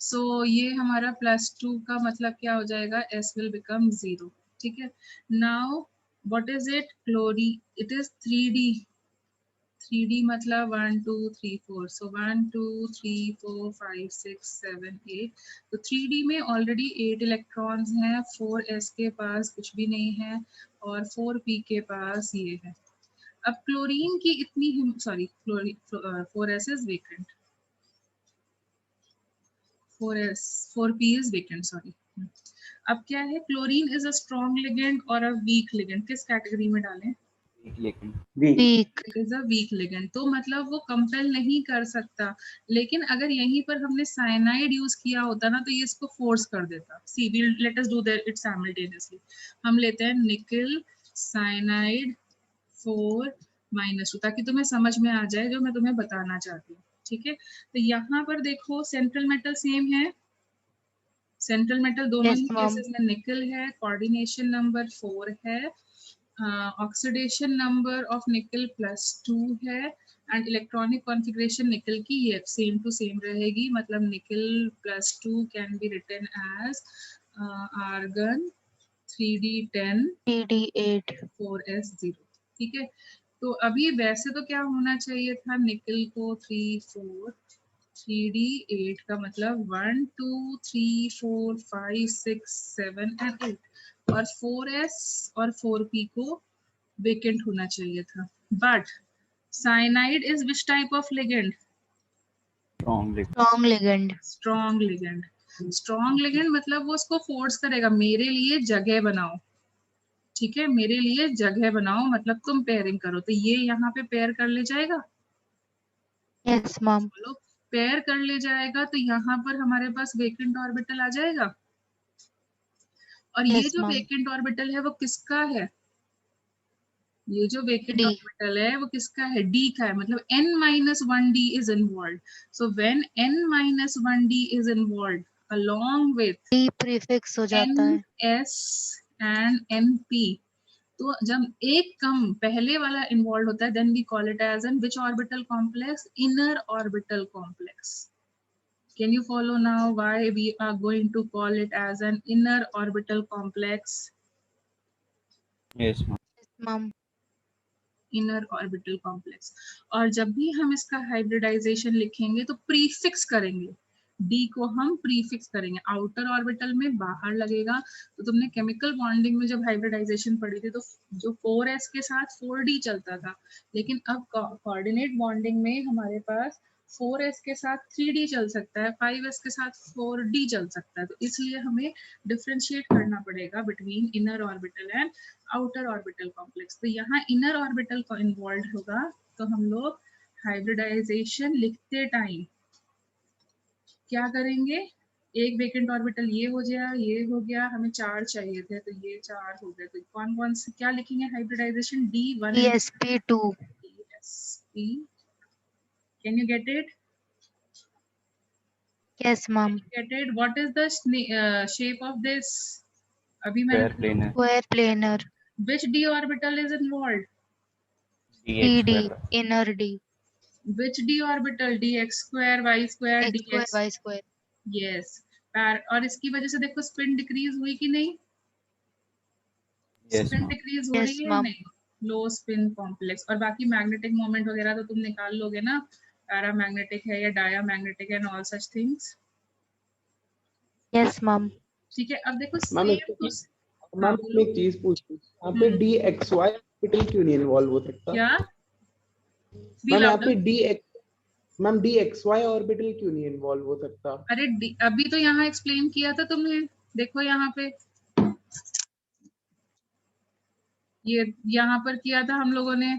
सो ये हमारा +2 का मतलब क्या हो जाएगा, S will become 0. ठीक है, now what is it, क्लोरी, it is 3D. 3D मतलब 1 2 3 4, so 1 2 3 4 5 6 7 8. तो 3D में ऑलरेडी 8 इलेक्ट्रॉन्स हैं, 4s के पास कुछ भी नहीं है और 4p के पास ये है. अब क्लोरीन की इतनी, sorry, 4s is vacant, 4p is vacant, sorry. अब क्या है, chlorine is a strong ligand और अ वीक लिगेंड. किस कैटेगरी में डालें? Weak. Is a weak ligand. तो मतलब वो कंपेल नहीं कर सकता. लेकिन अगर यहीं पर हमने साइनाइड यूज किया होता ना, तो ये इसको फोर्स कर देता. See we let us do that it simultaneously. हम लेते हैं निकल साइनाइड 4 - 2, ताकि तुम्हें समझ में आ जाए जो मैं तुम्हें बताना चाहती हूँ. ठीक है, तो यहाँ पर देखो सेंट्रल मेटल सेम है. सेंट्रल मेटल दोनों Yes, ही ma'am. केसेस में निकल है. कोऑर्डिनेशन नंबर 4 है. ऑक्सीडेशन नंबर ऑफ निकल +2 है. एंड इलेक्ट्रॉनिक कॉन्फ़िगरेशन निकल की ये सेम टू सेम रहेगी. मतलब निकल +2 can be written as argon 3d10 3d8. 4s0. ठीक है, तो अभी वैसे तो क्या होना चाहिए था, निकल को 3 4, 3d8 का मतलब 1 2 3 4 5 6 7 एंड 8, और 4s और 4p को वेकेंट होना चाहिए था. But cyanide is which type of ligand? Strong ligand. Strong ligand. Strong ligand मतलब वो उसको फोर्स करेगा, मेरे लिए जगह बनाओ. ठीक है, मेरे लिए जगह बनाओ, मतलब तुम पेयरिंग करो. तो ये यहाँ पे पेयर कर ले जाएगा. Yes, ma'am. बोलो, पेयर कर ले जाएगा. तो यहाँ पर हमारे पास वेकेंट ऑर्बिटल आ जाएगा. और ये Yes, जो ma'am. वेकेंट ऑर्बिटल है वो किसका है? ये जो वेकेंट D. ऑर्बिटल है वो किसका है? डी का है. मतलब n-1d is involved. So when n-1d is involved along with D prefix हो जाता है. ns and np, तो जब एक कम पहले वाला इन्वॉल्व होता है, then we call it as an which orbital complex? Inner orbital complex. Can you follow now why we are going to call it as an inner orbital complex? Yes, ma'am. Yes, ma'am. Inner orbital complex. और जब भी हम इसका hybridisation लिखेंगे तो prefix करेंगे. D को हम प्रीफिक्स करेंगे. आउटर ऑर्बिटल में बाहर लगेगा. तो तुमने केमिकल बॉन्डिंग में जब हाइब्रिडाइजेशन पढ़ी थी तो जो 4s के साथ 4d चलता था, लेकिन अब कोऑर्डिनेट बॉन्डिंग में हमारे पास 4s के साथ 3d चल सकता है, 5s के साथ 4d चल सकता है. तो इसलिए हमें डिफ्रेंशिएट करना पड़ेगा between inner orbital and outer orbital complex. तो यहाँ इनर ऑर्बिटल को इन्वॉल्व होगा. तो हम लोग हाइब्रिडाइजेशन लिखते टाइम क्या करेंगे? एक वेकेंट ऑर्बिटल ये हो गया, ये हो गया, हमें 4 चाहिए थे तो ये 4 हो गए. तो कौन कौन से क्या लिखेंगे hybridization? D1 ESP2. ESP. Can you get it? Yes, ma'am. Get it? What is the shape of this? अभी Square मैंने planar. Square planar. which d orbital is involved? dx DD. square. Inner D. Which d orbital? dx square, y square, X square, dx. Y square. Yes. और इसकी वजह से देखो spin decrease हुई कि नहीं? Yes, spin ma'am. डिक्रीज हो Yes, रही है ma'am. नहीं? लो स्पिन कॉम्प्लेक्स. और बाकी मैग्नेटिक मोमेंट वगैरह तो तुम निकाल लोगे ना, पैरामैग्नेटिक है या डायामैग्नेटिक है, all such things. Yes, ma'am. ठीक है, अब देखो मैम सेम टू. हाँ मैम बोलो. एक चीज पूछी, यहाँ पे डी एक्स वाई ऑर्बिटल क्यों नहीं इन्वॉल्व हो सकता? क्या? Be मैम यहाँ louder. पे डी एक्स वाई ऑर्बिटल क्यों नहीं इन्वॉल्व हो सकता? अरे अभी तो यहाँ एक्सप्लेन किया था तुमने. देखो यहाँ पे, ये यहाँ पर किया था हम लोगों ने,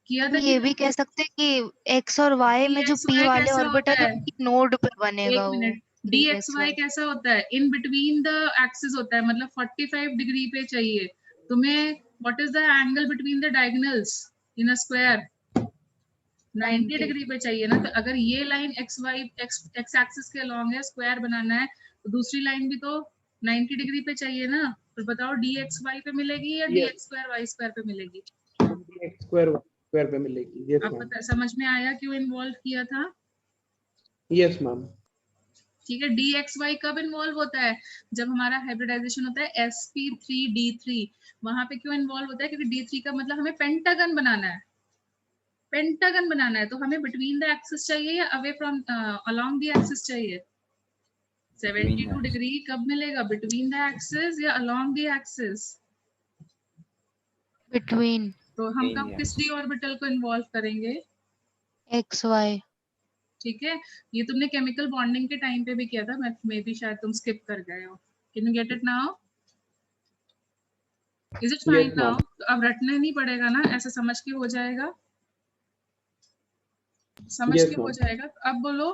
किया था कि ये भी कह सकते हैं कि X और Y में जो P DXY वाले कैसा ऑर्बिटल होता है है? उनकी नोड पे एक बनेगा वो मिनट. DXY DXY. कैसा होता है? इन बिटवीन द एक्सिस होता है, मतलब 45 डिग्री पे चाहिए तुम्हें. What is the angle between the diagonals in a square? 90 degree पे चाहिए ना. तो अगर ये लाइन एक्स एक्सिस के अलोंग है, स्क्वायर बनाना है, तो दूसरी लाइन भी तो 90 डिग्री पे चाहिए ना. तो बताओ DXY पे मिलेगी या Yes. DX square y square पे मिलेगी? डी एक्स स्क्वायर पे मिलेगी. यस अब मैम. समझ में आया क्यों इन्वॉल्व किया था? Yes ma'am. ठीक है, DXY कब इन्वॉल्व होता है? जब हमारा हाइब्रिडाइजेशन होता है sp3d3। वहां पे क्यों इन्वॉल्व होता है? क्योंकि D3 का मतलब हमें पेंटागन बनाना है, पेंटागन बनाना है, तो हमें बिटवीन द एक्सिस चाहिए या away from along the axis चाहिए? 72 डिग्री कब मिलेगा? बिटवीन द एक्सिस या अलोंग द एक्सिस? between तो हम कब किस d ऑर्बिटल को इन्वॉल्व करेंगे? XY. ठीक है, ये तुमने केमिकल बॉन्डिंग के टाइम पे भी किया था, मैं भी शायद तुम स्किप कर गए हो। Can you get it now? Is it fine Yes, now? ma'am. तो अब रटना नहीं पड़ेगा ना, ऐसे समझ के हो जाएगा, समझ Yes, के हो ma'am. जाएगा। तो अब बोलो,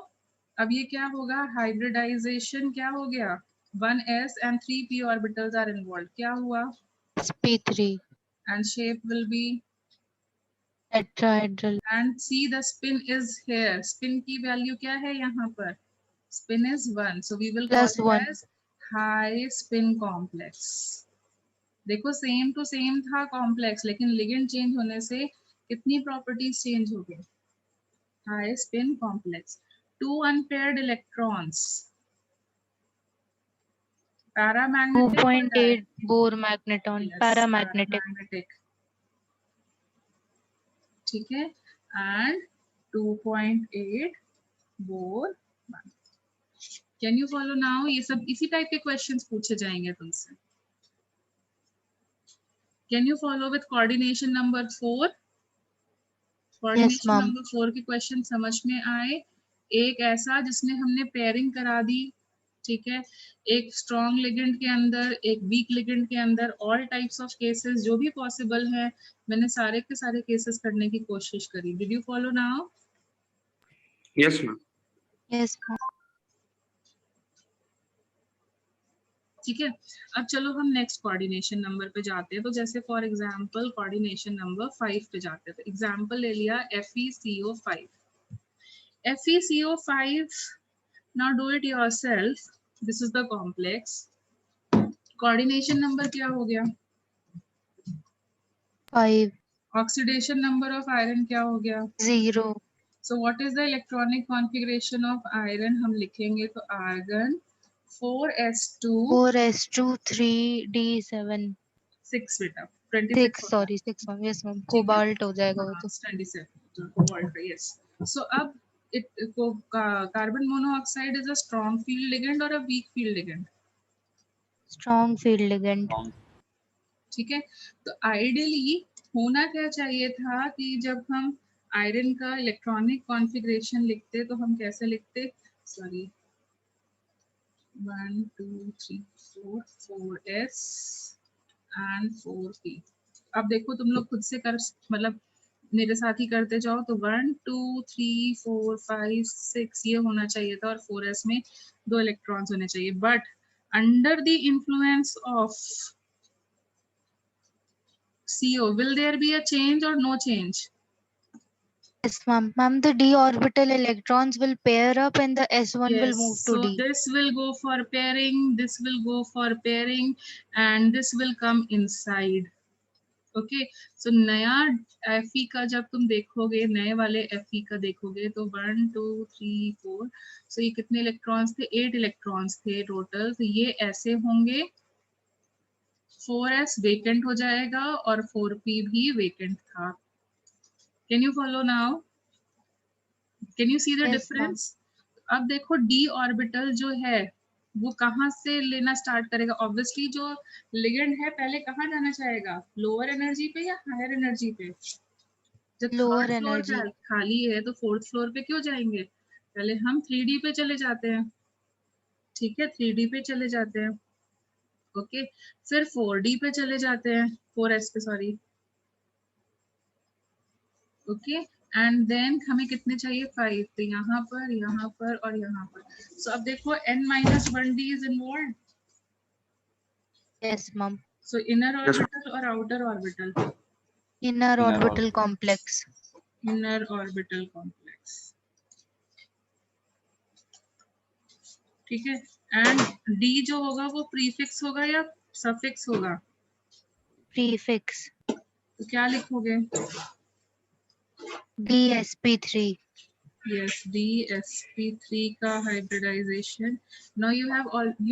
अब ये क्या होगा? हाइब्रिडाइजेशन क्या हो गया? 1s and 3p orbitals are involved। क्या हुआ? sp3 and shape will be, tetrahedral. and see the spin is here। spin की वैल्यू क्या है यहाँ पर? spin is 1, so we will call it +1. as high spin complex। देखो same to same था complex, लेकिन लिगेंड चेंज होने से कितनी प्रॉपर्टीज चेंज हो गई? High spin complex. 2 unpaired electrons, paramagnetic और 2.8 Bohr magneton. Paramagnetic. पैरामैग्नेटिक, ठीक है, and 2.8 bore. Can you follow now? ये सब इसी टाइप के क्वेश्चंस पूछे जाएंगे तुमसे। Can you follow with coordination number 4? Coordination ma'am. Number 4 के क्वेश्चन समझ में आए? एक ऐसा जिसमें हमने पेयरिंग करा दी, ठीक है, एक स्ट्रॉन्ग लिगेंड के अंदर, एक वीक लिगेंड के अंदर, ऑल टाइप्स ऑफ केसेस जो भी पॉसिबल है, मैंने सारे के सारे केसेस करने की कोशिश करी। Did you follow now? Yes, ma'am. Yes, ma'am. ठीक है, अब चलो हम नेक्स्ट कोऑर्डिनेशन नंबर पे जाते हैं। तो जैसे फॉर एग्जांपल कोऑर्डिनेशन नंबर 5 पे जाते हैं, तो एग्जांपल ले लिया FeCO5। FeCO5, now do it yourself, this is the complex। Coordination number क्या हो गया? 5. ऑक्सीडेशन नंबर ऑफ आयरन क्या हो गया? 0. So what is the electronic configuration of iron? हम लिखेंगे तो आर्गन 4s2 4s2 3d7. 6 बेटा 26 6. Sorry, 6 ma'am. Yes ma'am. Cobalt हो जाएगा वो तो. 27 कोबाल्ट, यस। सो अब carbon monoxide is a strong field ligand और a weak field ligand? Strong field ligand. ठीक है, तो आइडियली होना क्या चाहिए था कि जब हम आयरन का इलेक्ट्रॉनिक कॉन्फ़िगरेशन लिखते तो हम कैसे लिखते? Sorry, 1 2 3 4 4s and 4p। अब देखो तुम लोग खुद से कर, मतलब मेरे साथ ही करते जाओ। तो 1 2 3 4 5 6 ये होना चाहिए था, और 4s में 2 इलेक्ट्रॉन्स होने चाहिए। But under the influence of CO, will there be a change or no change? Yes ma'am. Ma'am, the d orbital electrons will pair up and the s1 will Yes, move to so d. this will go for pairing, this will go for pairing, and this will come inside। Okay, so नया Fe का जब तुम देखोगे, नए वाले Fe का देखोगे तो 1 2 3 4, सो ये कितने इलेक्ट्रॉन्स थे? 8 इलेक्ट्रॉन्स थे टोटल। तो ये ऐसे होंगे, 4s वेकेंट हो जाएगा और 4p भी वेकेंट था। Can you follow now? Can you see the Yes ma'am. Difference? अब देखो d ऑर्बिटल जो है वो कहाँ से लेना स्टार्ट करेगा? ऑब्वियसली जो लिगेंड है पहले कहाँ जाना चाहेगा? लोअर एनर्जी पे या हायर एनर्जी पे? जब Lower थर्ड फ्लोर energy. खाली है तो फोर्थ फ्लोर पे क्यों जाएंगे? पहले हम 3D पे चले जाते हैं, ठीक है, 3D पे चले जाते हैं, ओके, फिर 4D पे चले जाते हैं, 4s पे सॉरी, ओके, एंड देन हमें कितने चाहिए? 5। तो यहाँ पर और यहाँ पर। सो अब देखो n-1d is involve. Yes ma'am. So inner Yes, orbital और outer orbital? Inner orbital complex. Inner orbital complex, ठीक है। एंड d जो होगा वो प्रीफिक्स होगा या सफिक्स होगा? Prefix. तो क्या लिखोगे? dsp3. Yes, DsP3 का hybridization. Now you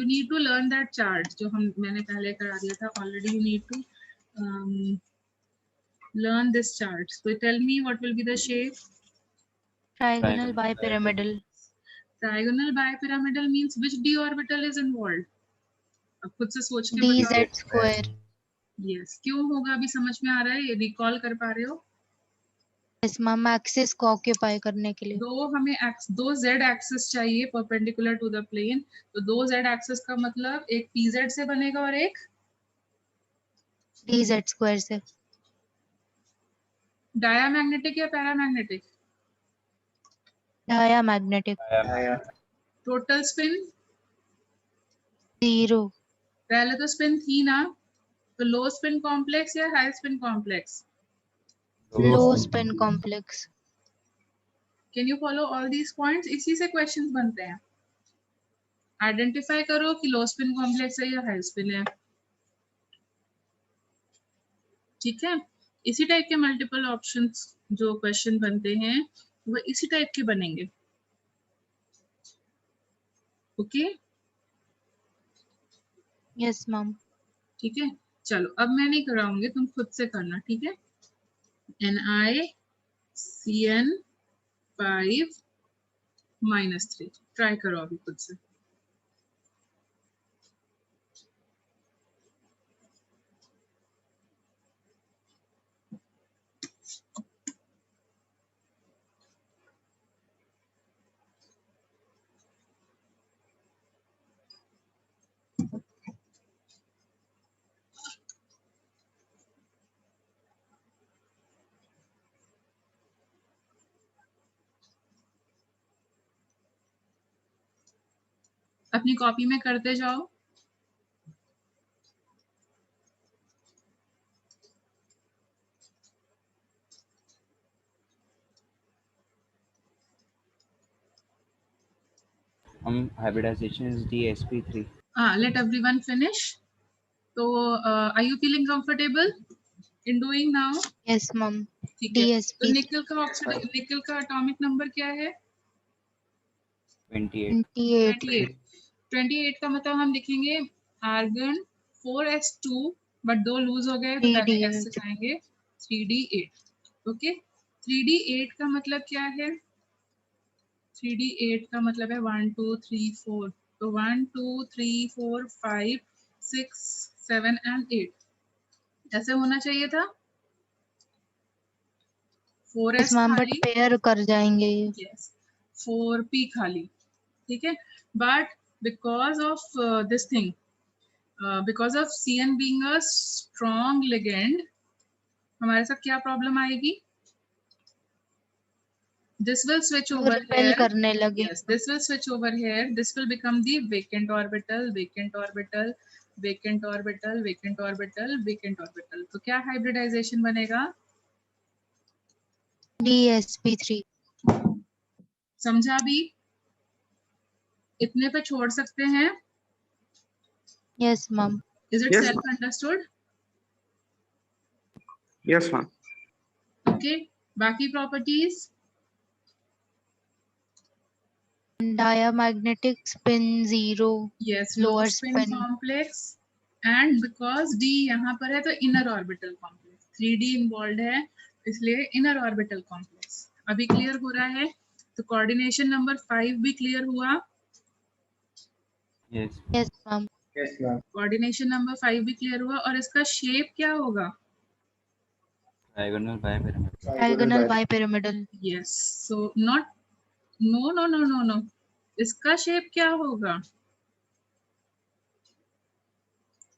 need to learn that chart जो मैंने पहले करा दिया था. Already you need to learn this chart. So tell me what will be the shape. Trigonal bipyramidal. Trigonal bipyramidal means which d orbital is involved? अब खुद से सोच के dz बताओ. square. Yes, क्यों होगा अभी समझ में आ रहा है? ये रिकॉल कर पा रहे हो? Yes ma'am, axis को occupy करने के लिए. दो z एक्सिस चाहिए परपेंडिकुलर टू द प्लेन. तो दो z एक्सिस का मतलब एक pz से बनेगा और एक dz square से. डायामैग्नेटिक या पैरामैग्नेटिक? Diamagnetic. Total spin 0. पहले तो स्पिन थी ना, तो लो स्पिन कॉम्प्लेक्स या high spin complex? Low spin complex. Can you follow all these points? इसी से क्वेश्चंस बनते हैं. आइडेंटिफाई करो कि लो स्पिन कॉम्प्लेक्स है या हाई स्पिन है. ठीक है, इसी टाइप के मल्टीपल ऑप्शंस जो क्वेश्चन बनते हैं वो इसी टाइप के बनेंगे. Okay Yes ma'am. ठीक है, चलो अब मैं नहीं कराऊंगी, तुम खुद से करना. ठीक है, NiCN5 -3 ट्राई करो अभी खुद से. अपनी कॉपी में करते जाओ. Hybridization is DsP3. Let everyone finish. So are you feeling comfortable in doing now? Yes ma'am. ठीक है, तो DsP निकल का एटॉमिक नंबर क्या है? 28. 28. 28 का मतलब हम लिखेंगे आर्गन 4s2 बट 2 लूज हो गए तो डायरेक्ट s से जाएंगे 3d8. ओके, 3d8 का मतलब क्या है? 3d8 का मतलब है 1 2 3 4. तो 1 2 3 4 5 6 7 एंड 8 ऐसे होना चाहिए था. 4s Yes ma'am, but खाली, pair कर जाएंगे ये. yes, 4p खाली. ठीक है, but because of this thing, because of CN being a strong ligand, हमारे साथ क्या प्रॉब्लम आएगी? This will switch over repel here. करने लगे. Yes, this will switch over here. This will become the vacant orbital, vacant orbital, vacant orbital, vacant orbital, vacant orbital. तो क्या hybridization बनेगा? DsP3. समझा भी? इतने पे छोड़ सकते हैं? Yes ma'am. Is it Yes, self understood? Yes, ma'am. Okay. बाकी properties? Diamagnetic spin 0. Yes, Lower low spin spin. complex. And because D यहाँ पर है तो inner orbital complex. 3D involved है इसलिए inner orbital complex. अभी clear हो रहा है? तो coordination number 5 भी clear हुआ? Yes. Yes ma'am. Coordination number 5 भी clear हुआ और इसका shape क्या होगा? Diagonal bipyramidal. Diagonal bipyramidal. Yes. So not no. इसका shape क्या होगा?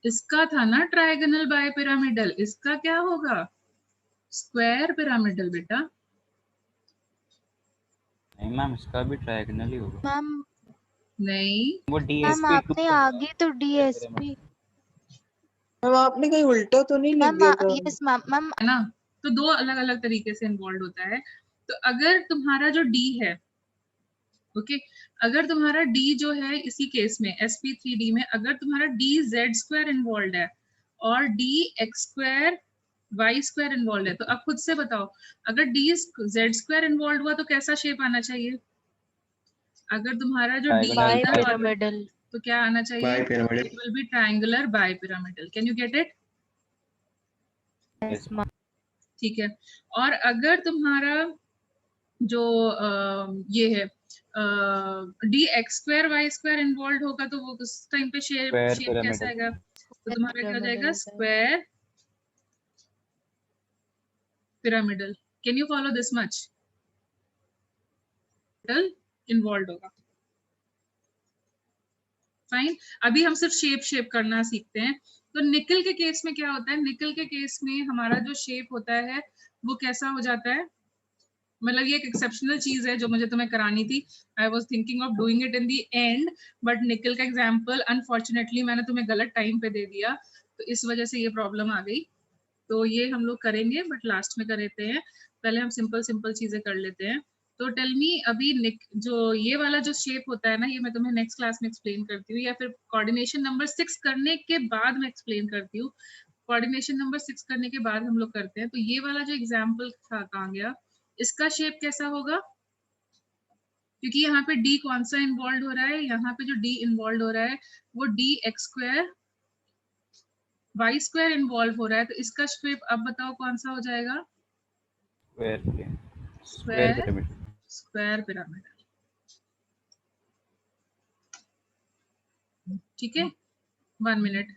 इसका था ना ट्राइगोनल बाइपिरामिडल, इसका क्या होगा? स्क्वायर पिरामिडल बेटा. नहीं मैम, इसका भी ट्रायगोनल ही होगा. मैम नहीं, वो मैम DsP2 आपने आगे तो DsP. मैम आपने कहीं उल्टा तो नहीं लिख मैम दिया था? यस मैम है ना? तो दो अलग अलग तरीके से इन्वॉल्व होता है. तो अगर तुम्हारा जो D है, ओके, अगर तुम्हारा D जो है इसी केस में sp3d में अगर तुम्हारा dz स्क्वायर इन्वॉल्व है और dx square y square involve है, तो अब खुद से बताओ अगर डी जेड स्क्वायर इन्वॉल्व हुआ तो कैसा शेप आना चाहिए? अगर तुम्हारा जो D Diagonal inner orbit Bipiramidal. तो क्या आना चाहिए? Bipyramidal. It will be triangular bipyramidal. Can you get it? Yes, ma'am. ठीक है। और अगर तुम्हारा जो ये है d x square y square involve होगा तो वो उस टाइम पे शेप Square शेप कैसा pyramidal. आएगा? तो तुम्हारा क्या हो जाएगा? Pyramidal. Square pyramidal. Can you follow this much? Involve होगा। फाइन। अभी हम सिर्फ शेप करना सीखते हैं। तो निकल के केस में क्या होता है? निकल के केस में हमारा जो शेप होता है वो कैसा हो जाता है? मतलब ये एक एक्सेप्शनल चीज है जो मुझे तुम्हें करानी थी। I was thinking of doing it in the and, but निकल का एग्जाम्पल अनफॉर्चुनेटली मैंने तुम्हें गलत टाइम पे दे दिया, तो इस वजह से ये प्रॉब्लम आ गई। तो ये हम लोग करेंगे बट लास्ट में कर लेते हैं, पहले हम सिंपल चीजें कर लेते हैं। तो टेल मी अभी जो ये वाला जो शेप होता है ना, ये मैं तुम्हें नेक्स्ट क्लास में एक्सप्लेन करती हूँ, या फिर कोऑर्डिनेशन नंबर 6 करने के बाद मैं एक्सप्लेन करती हूँ। कोऑर्डिनेशन नंबर 6 करने के बाद हम लोग करते हैं। तो ये वाला जो एग्जाम्पल था कहाँ गया, इसका शेप कैसा होगा? क्योंकि यहाँ पे डी कौन सा इन्वॉल्व हो रहा है? यहाँ पे जो डी इन्वॉल्व हो रहा है वो d x square y square involve हो रहा है, तो इसका शेप अब बताओ कौन सा हो जाएगा? Square plane. Square. Square pyramid. Square pyramid. ठीक है, 1 मिनट।